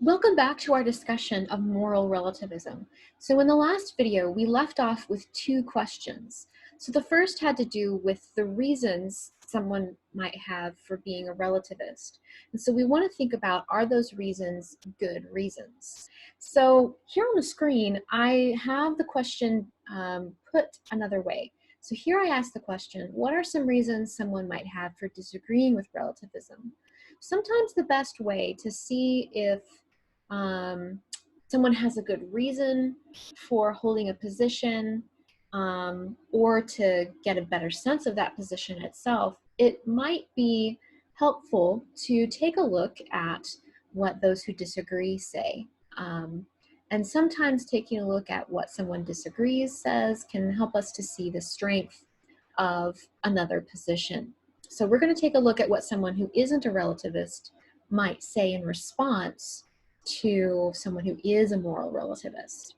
Welcome back to our discussion of moral relativism. So in the last video, we left off with two questions. So the first had to do with the reasons someone might have for being a relativist. And so we want to think about, are those reasons good reasons? So here on the screen, I have the question put another way. So here I ask the question, what are some reasons someone might have for disagreeing with relativism? Sometimes the best way to see if someone has a good reason for holding a position, or to get a better sense of that position itself, it might be helpful to take a look at what those who disagree say. And sometimes taking a look at what someone disagrees says can help us to see the strength of another position. So we're going to take a look at what someone who isn't a relativist might say in response to someone who is a moral relativist.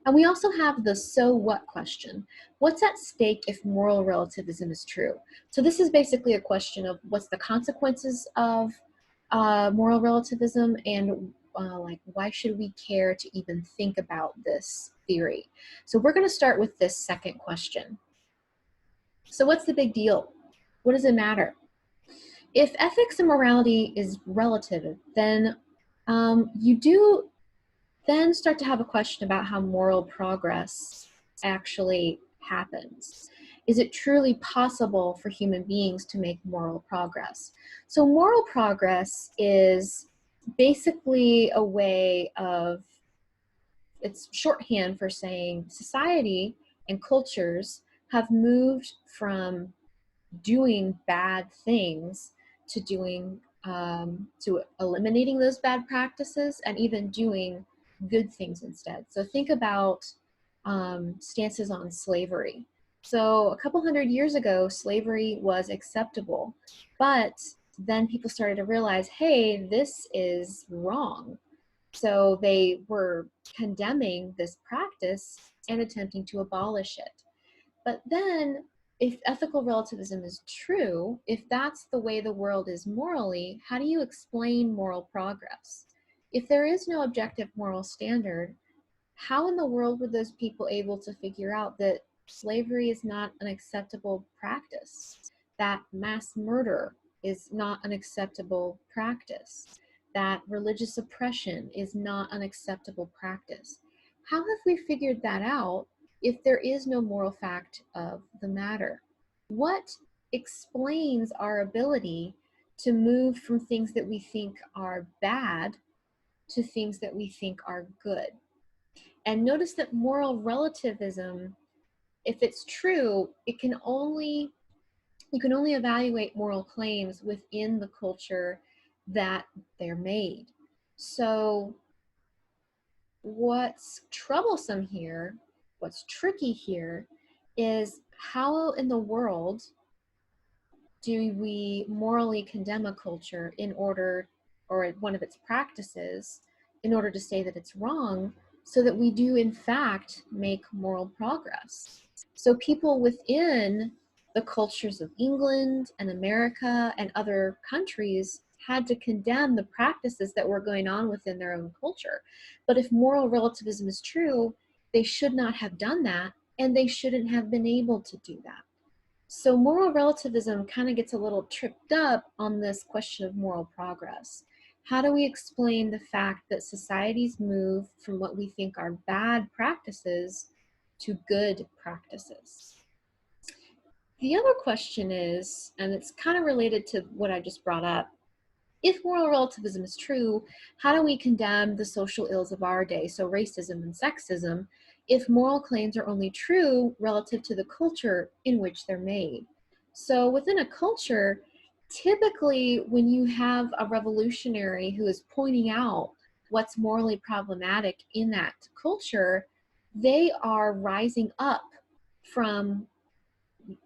And we also have the so what question. What's at stake if moral relativism is true? So this is basically a question of what's the consequences of moral relativism, and like, why should we care to even think about this theory? So we're going to start with this second question. So what's the big deal? What does it matter? If ethics and morality is relative, then you do then start to have a question about how moral progress actually happens. Is it truly possible for human beings to make moral progress? So moral progress is basically a way of, it's shorthand for saying society and cultures have moved from doing bad things to doing to eliminating those bad practices and even doing good things instead. So think about stances on slavery. So a couple hundred years ago, slavery was acceptable, but then people started to realize, hey, this is wrong. So they were condemning this practice and attempting to abolish it. But then, if ethical relativism is true, if that's the way the world is morally, how do you explain moral progress? If there is no objective moral standard, how in the world were those people able to figure out that slavery is not an acceptable practice, that mass murder is not an acceptable practice, that religious oppression is not an acceptable practice? How have we figured that out if there is no moral fact of the matter? What explains our ability to move from things that we think are bad to things that we think are good? And notice that moral relativism, if it's true, you can only evaluate moral claims within the culture that they're made. So what's troublesome here, what's tricky here, is how in the world do we morally condemn a culture in order, or one of its practices, in order to say that it's wrong, so that we do in fact make moral progress? So people within the cultures of England and America and other countries had to condemn the practices that were going on within their own culture. But if moral relativism is true, they should not have done that, and they shouldn't have been able to do that. So moral relativism kind of gets a little tripped up on this question of moral progress. How do we explain the fact that societies move from what we think are bad practices to good practices? The other question is, and it's kind of related to what I just brought up, if moral relativism is true, how do we condemn the social ills of our day, so racism and sexism, if moral claims are only true relative to the culture in which they're made? So within a culture, typically when you have a revolutionary who is pointing out what's morally problematic in that culture, they are rising up from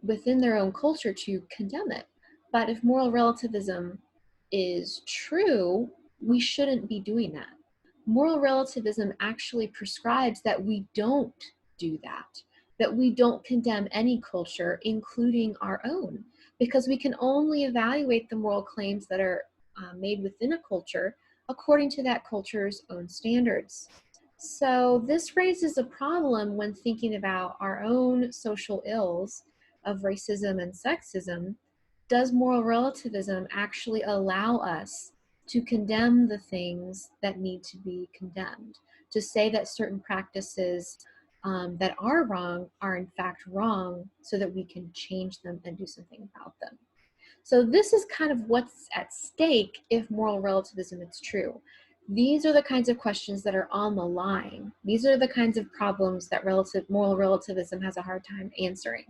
within their own culture to condemn it. But if moral relativism is true, we shouldn't be doing that. Moral relativism actually prescribes that we don't do that we don't condemn any culture, including our own, because we can only evaluate the moral claims that are made within a culture according to that culture's own standards. So this raises a problem when thinking about our own social ills of racism and sexism. Does moral relativism actually allow us to condemn the things that need to be condemned? To say that certain practices that are wrong are in fact wrong so that we can change them and do something about them. So this is kind of what's at stake if moral relativism is true. These are the kinds of questions that are on the line. These are the kinds of problems that moral relativism has a hard time answering.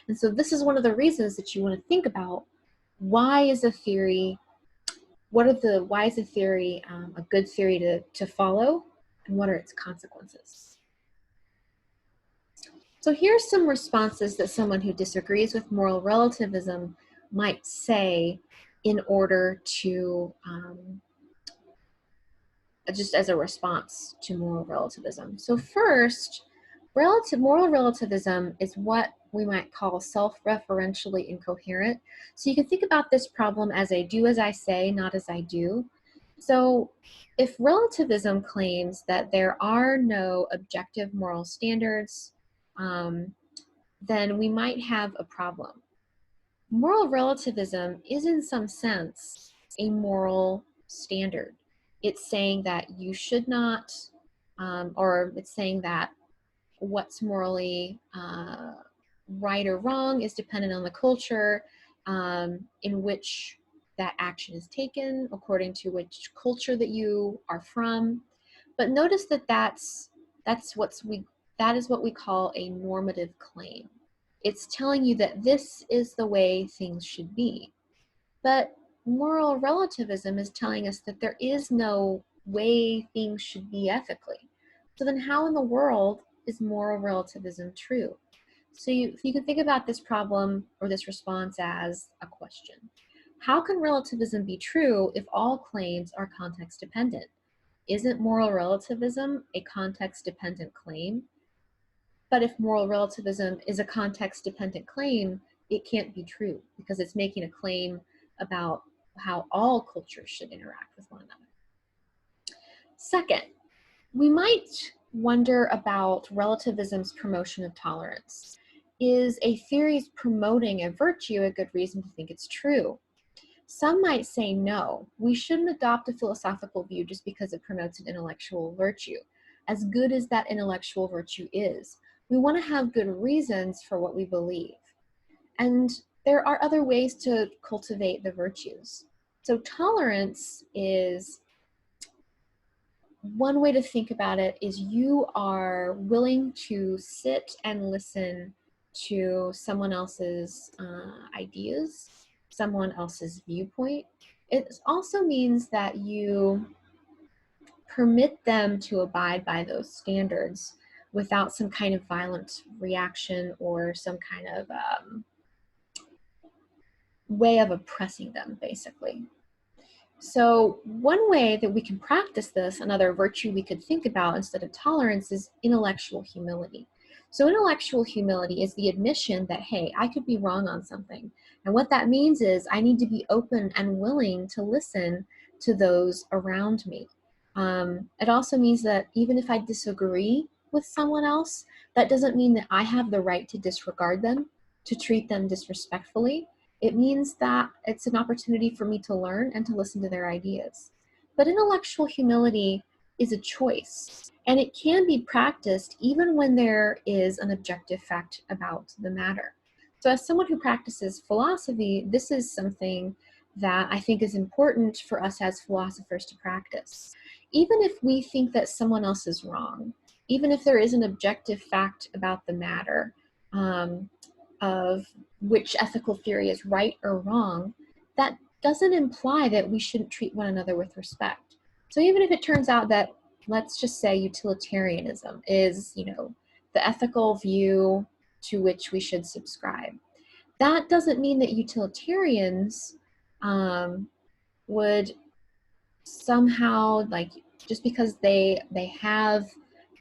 And so this is one of the reasons that you want to think about why is a theory, why is a theory a good theory to follow, and what are its consequences? So here's some responses that someone who disagrees with moral relativism might say in order to, just as a response to moral relativism. So first, moral relativism is what we might call self-referentially incoherent. So you can think about this problem as a do as I say, not as I do. So if relativism claims that there are no objective moral standards, then we might have a problem. Moral relativism is in some sense a moral standard. It's saying that you should not, or it's saying that what's morally right or wrong is dependent on the culture in which that action is taken, according to which culture that you are from. But notice that that is what we call a normative claim. It's telling you that this is the way things should be. But moral relativism is telling us that there is no way things should be ethically. So then how in the world is moral relativism true? So you can think about this problem or this response as a question. How can relativism be true if all claims are context dependent? Isn't moral relativism a context dependent claim? But if moral relativism is a context dependent claim, it can't be true because it's making a claim about how all cultures should interact with one another. Second, we might wonder about relativism's promotion of tolerance. Is a theory's promoting a virtue a good reason to think it's true? Some might say no, we shouldn't adopt a philosophical view just because it promotes an intellectual virtue. As good as that intellectual virtue is, we want to have good reasons for what we believe. And there are other ways to cultivate the virtues. So tolerance is one way to think about it is you are willing to sit and listen to someone else's ideas, someone else's viewpoint. It also means that you permit them to abide by those standards without some kind of violent reaction or some kind of way of oppressing them, basically. So one way that we can practice this, another virtue we could think about instead of tolerance, is intellectual humility. So intellectual humility is the admission that, hey, I could be wrong on something. And what that means is I need to be open and willing to listen to those around me. It also means that even if I disagree with someone else, that doesn't mean that I have the right to disregard them, to treat them disrespectfully. It means that it's an opportunity for me to learn and to listen to their ideas. But intellectual humility is a choice, and it can be practiced even when there is an objective fact about the matter. So as someone who practices philosophy, this is something that I think is important for us as philosophers to practice. Even if we think that someone else is wrong, even if there is an objective fact about the matter, of which ethical theory is right or wrong, that doesn't imply that we shouldn't treat one another with respect. So even if it turns out that, let's just say, utilitarianism is, the ethical view to which we should subscribe, that doesn't mean that utilitarians would somehow, just because they have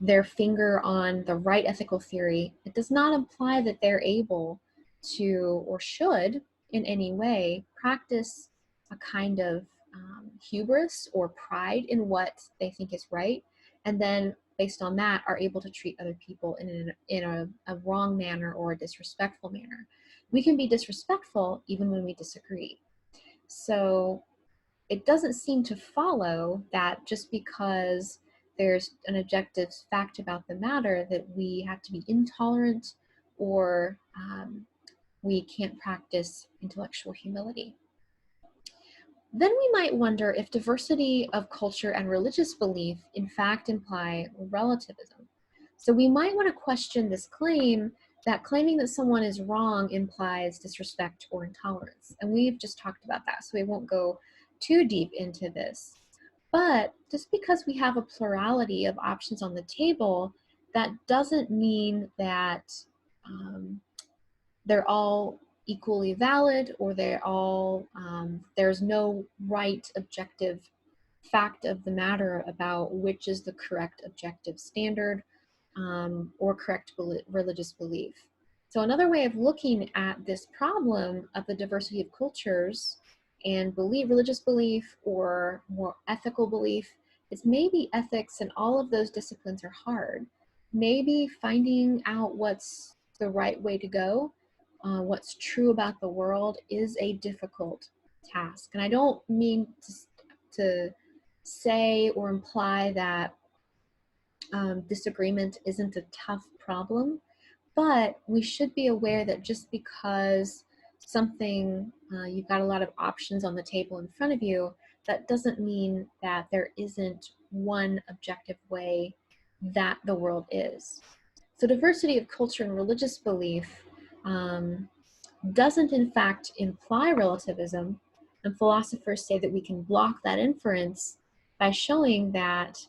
their finger on the right ethical theory, it does not imply that they're able to or should in any way practice a kind of hubris or pride in what they think is right, and then based on that are able to treat other people in a wrong manner or a disrespectful manner. We can be disrespectful even when we disagree. So it doesn't seem to follow that just because there's an objective fact about the matter that we have to be intolerant or we can't practice intellectual humility. Then we might wonder if diversity of culture and religious belief in fact imply relativism. So we might want to question this claim that claiming that someone is wrong implies disrespect or intolerance. And we've just talked about that, so we won't go too deep into this. But just because we have a plurality of options on the table, that doesn't mean that they're all equally valid or they're all, there's no right objective fact of the matter about which is the correct objective standard or correct religious belief. So another way of looking at this problem of the diversity of cultures and religious belief or more ethical belief is maybe ethics and all of those disciplines are hard. Maybe finding out what's the right way to go, what's true about the world is a difficult task. And I don't mean to say or imply that disagreement isn't a tough problem, but we should be aware that just because something, you've got a lot of options on the table in front of you, that doesn't mean that there isn't one objective way that the world is. So diversity of culture and religious belief doesn't in fact imply relativism, and philosophers say that we can block that inference by showing that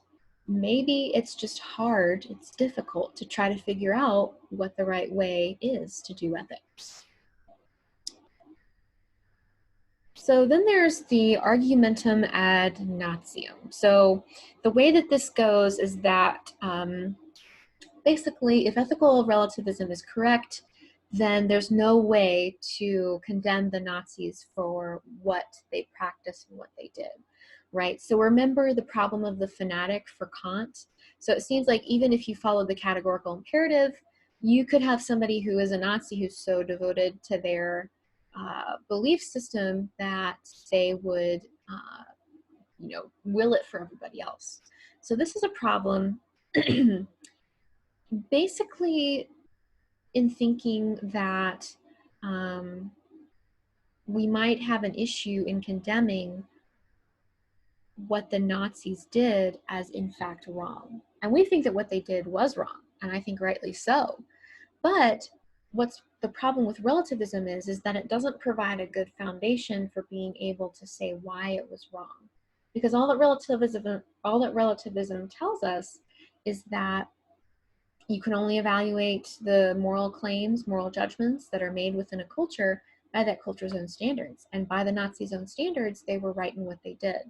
maybe it's just hard, it's difficult to try to figure out what the right way is to do ethics. So then there's the argumentum ad nautium. So the way that this goes is that basically if ethical relativism is correct, then there's no way to condemn the Nazis for what they practiced and what they did, right? So remember the problem of the fanatic for Kant. So it seems like even if you follow the categorical imperative, you could have somebody who is a Nazi who's so devoted to their belief system that they would, will it for everybody else. So this is a problem basically in thinking that we might have an issue in condemning what the Nazis did as in fact wrong. And we think that what they did was wrong, and I think rightly so. But what's the problem with relativism is that it doesn't provide a good foundation for being able to say why it was wrong. Because all that relativism tells us is that you can only evaluate the moral claims, moral judgments that are made within a culture by that culture's own standards. And by the Nazis' own standards, they were right in what they did.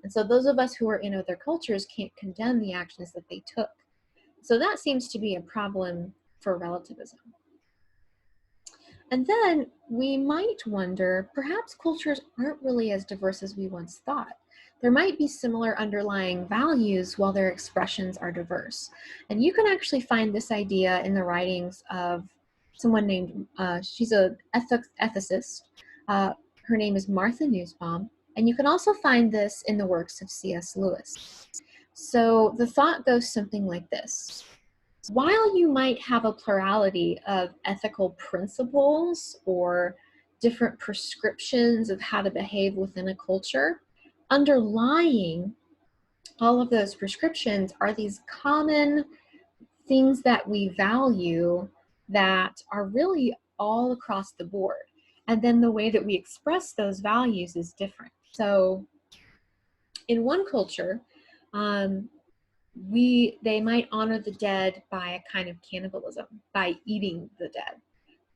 And so those of us who are in other cultures can't condemn the actions that they took. So that seems to be a problem for relativism. And then we might wonder, perhaps cultures aren't really as diverse as we once thought. There might be similar underlying values while their expressions are diverse. And you can actually find this idea in the writings of someone named, she's an ethicist. Her name is Martha Nussbaum. And you can also find this in the works of C.S. Lewis. So the thought goes something like this. While you might have a plurality of ethical principles or different prescriptions of how to behave within a culture, underlying all of those prescriptions are these common things that we value that are really all across the board. And then the way that we express those values is different. So in one culture, they might honor the dead by a kind of cannibalism, by eating the dead.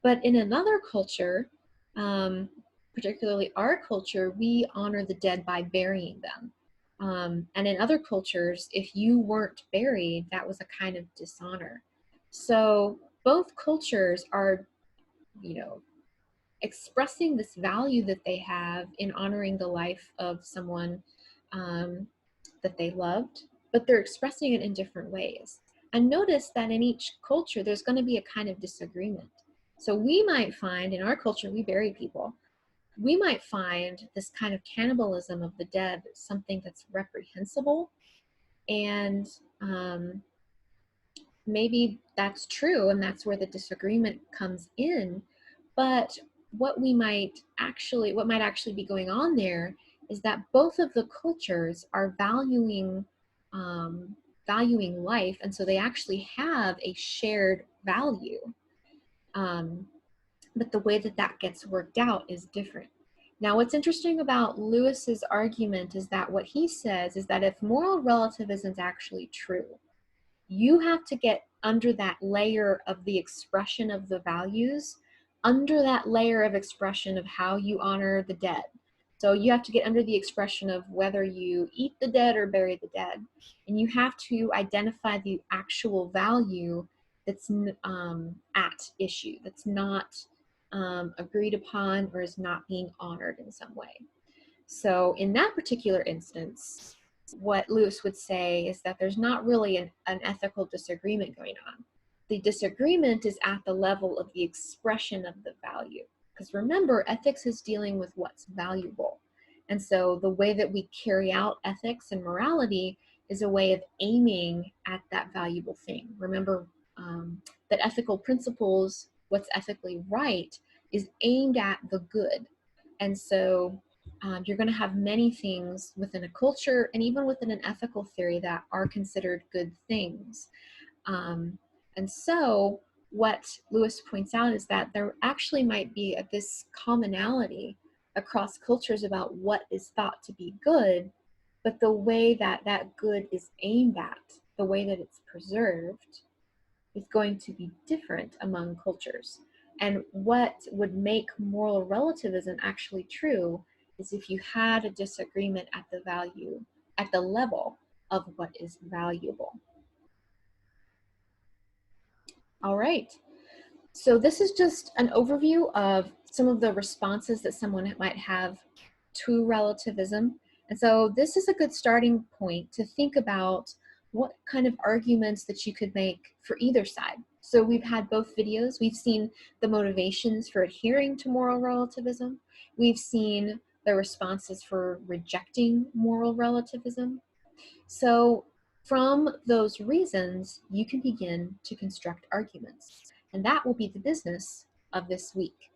But in another culture, particularly our culture, we honor the dead by burying them. And in other cultures, if you weren't buried, that was a kind of dishonor. So both cultures are, expressing this value that they have in honoring the life of someone um, that they loved, but they're expressing it in different ways. And notice that in each culture, there's going to be a kind of disagreement. So we might find in our culture, we bury people. We might find this kind of cannibalism of the dead something that's reprehensible, and maybe that's true, and that's where the disagreement comes in. But what might actually be going on there is that both of the cultures are um, valuing life, and so they actually have a shared value. Um, but the way that that gets worked out is different. Now, what's interesting about Lewis's argument is that what he says is that if moral relativism is actually true, you have to get under that layer of the expression of the values, under that layer of expression of how you honor the dead. So you have to get under the expression of whether you eat the dead or bury the dead. And you have to identify the actual value that's at issue, that's not agreed upon or is not being honored in some way. So in that particular instance, what Lewis would say is that there's not really an ethical disagreement going on. The disagreement is at the level of the expression of the value. Because remember, ethics is dealing with what's valuable. And so the way that we carry out ethics and morality is a way of aiming at that valuable thing. Remember that ethical principles, what's ethically right, is aimed at the good. And so you're going to have many things within a culture and even within an ethical theory that are considered good things. And so what Lewis points out is that there actually might be this commonality across cultures about what is thought to be good, but the way that that good is aimed at, the way that it's preserved, is going to be different among cultures. And what would make moral relativism actually true is if you had a disagreement at the level of what is valuable. All right. So this is just an overview of some of the responses that someone might have to relativism. And so this is a good starting point to think about what kind of arguments that you could make for either side. So we've had both videos. We've seen the motivations for adhering to moral relativism. We've seen the responses for rejecting moral relativism. So from those reasons, you can begin to construct arguments. And that will be the business of this week.